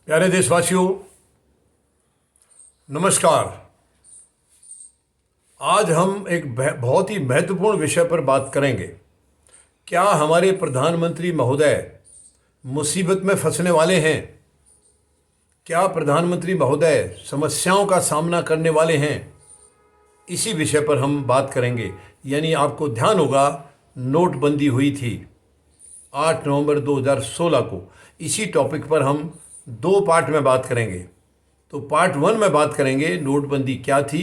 प्यारे देशवासियों, नमस्कार। आज हम एक बहुत ही महत्वपूर्ण विषय पर बात करेंगे। क्या हमारे प्रधानमंत्री महोदय मुसीबत में फंसने वाले हैं? क्या प्रधानमंत्री महोदय समस्याओं का सामना करने वाले हैं? इसी विषय पर हम बात करेंगे। यानी आपको ध्यान होगा, नोटबंदी हुई थी 8 नवंबर 2016 को। इसी टॉपिक पर हम 2 पार्ट में बात करेंगे। तो पार्ट 1 में बात करेंगे नोटबंदी क्या थी,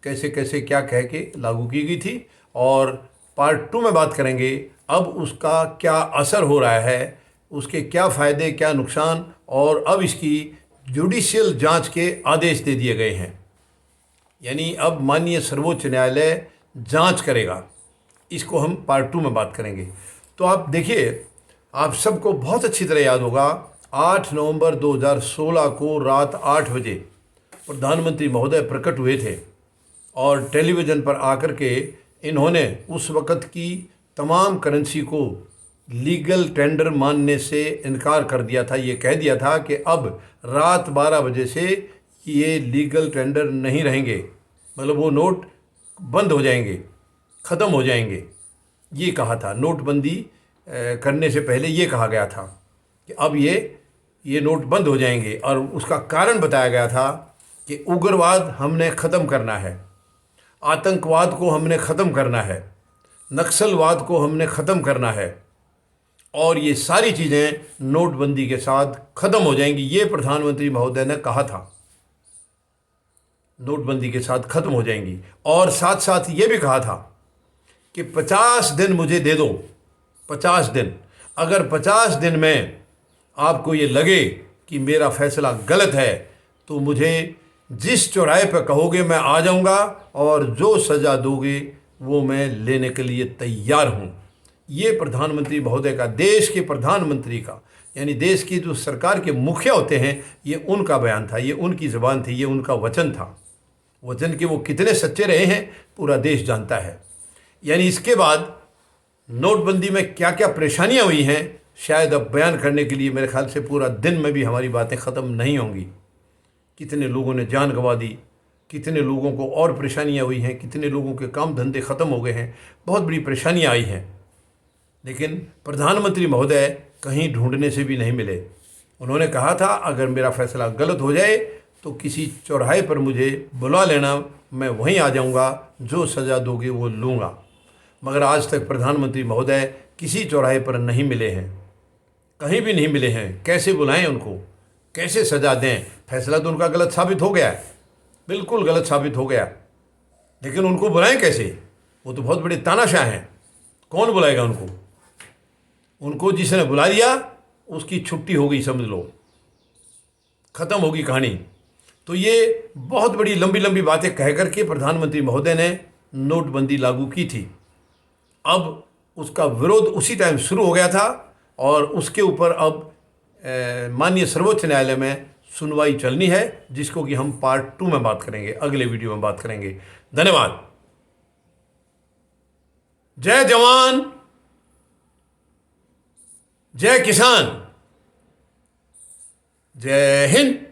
कैसे कैसे क्या कह के लागू की गई थी, और पार्ट 2 में बात करेंगे अब उसका क्या असर हो रहा है, उसके क्या फ़ायदे क्या नुकसान, और अब इसकी जुडिशियल जांच के आदेश दे दिए गए हैं। यानी अब माननीय सर्वोच्च न्यायालय जांच करेगा। इसको हम पार्ट 2 में बात करेंगे। तो आप देखिए, आप सबको बहुत अच्छी तरह याद होगा, 8 नवंबर 2016 को रात 8 बजे प्रधानमंत्री महोदय प्रकट हुए थे और टेलीविज़न पर आकर के इन्होंने उस वक़्त की तमाम करेंसी को लीगल टेंडर मानने से इनकार कर दिया था। ये कह दिया था कि अब रात 12 बजे से ये लीगल टेंडर नहीं रहेंगे, मतलब वो नोट बंद हो जाएंगे, ख़त्म हो जाएंगे। ये कहा था, नोटबंदी करने से पहले ये कहा गया था कि अब ये नोट बंद हो जाएंगे। और उसका कारण बताया गया था कि उग्रवाद हमने ख़त्म करना है, आतंकवाद को हमने ख़त्म करना है, नक्सलवाद को हमने ख़त्म करना है, और ये सारी चीज़ें नोटबंदी के साथ ख़त्म हो जाएंगी। ये प्रधानमंत्री महोदय ने कहा था, नोटबंदी के साथ ख़त्म हो जाएंगी। और साथ साथ ये भी कहा था कि 50 दिन मुझे दे दो, 50 दिन। अगर 50 दिन में आपको ये लगे कि मेरा फैसला गलत है तो मुझे जिस चौराहे पर कहोगे मैं आ जाऊंगा, और जो सज़ा दोगे वो मैं लेने के लिए तैयार हूं। ये प्रधानमंत्री महोदय का, देश के प्रधानमंत्री का, यानी देश की जो सरकार के मुखिया होते हैं, ये उनका बयान था, ये उनकी ज़बान थी, ये उनका वचन था। वचन के वो कितने सच्चे रहे हैं पूरा देश जानता है। यानी इसके बाद नोटबंदी में क्या क्या परेशानियां हुई हैं, शायद अब बयान करने के लिए मेरे ख्याल से पूरा दिन में भी हमारी बातें ख़त्म नहीं होंगी। कितने लोगों ने जान गंवा दी, कितने लोगों को और परेशानियां हुई हैं, कितने लोगों के काम धंधे ख़त्म हो गए हैं, बहुत बड़ी परेशानियां आई हैं। लेकिन प्रधानमंत्री महोदय कहीं ढूंढने से भी नहीं मिले। उन्होंने कहा था अगर मेरा फैसला गलत हो जाए तो किसी चौराहे पर मुझे बुला लेना, मैं वहीं आ जाऊंगा, जो सज़ा दोगे वो लूँगा। मगर आज तक प्रधानमंत्री महोदय किसी चौराहे पर नहीं मिले हैं, कहीं भी नहीं मिले हैं। कैसे बुलाएं उनको, कैसे सज़ा दें? फैसला तो उनका गलत साबित हो गया है, बिल्कुल गलत साबित हो गया, लेकिन उनको बुलाएं कैसे? वो तो बहुत बड़े तानाशाह हैं, कौन बुलाएगा उनको? उनको जिसने बुला लिया उसकी छुट्टी हो गई, समझ लो, ख़त्म होगी कहानी। तो ये बहुत बड़ी लंबी लंबी बातें कह करके प्रधानमंत्री महोदय ने नोटबंदी लागू की थी। अब उसका विरोध उसी टाइम शुरू हो गया था, और उसके ऊपर अब माननीय सर्वोच्च न्यायालय में सुनवाई चलनी है, जिसको कि हम पार्ट 2 में बात करेंगे, अगले वीडियो में बात करेंगे। धन्यवाद। जय जवान, जय किसान, जय हिंद।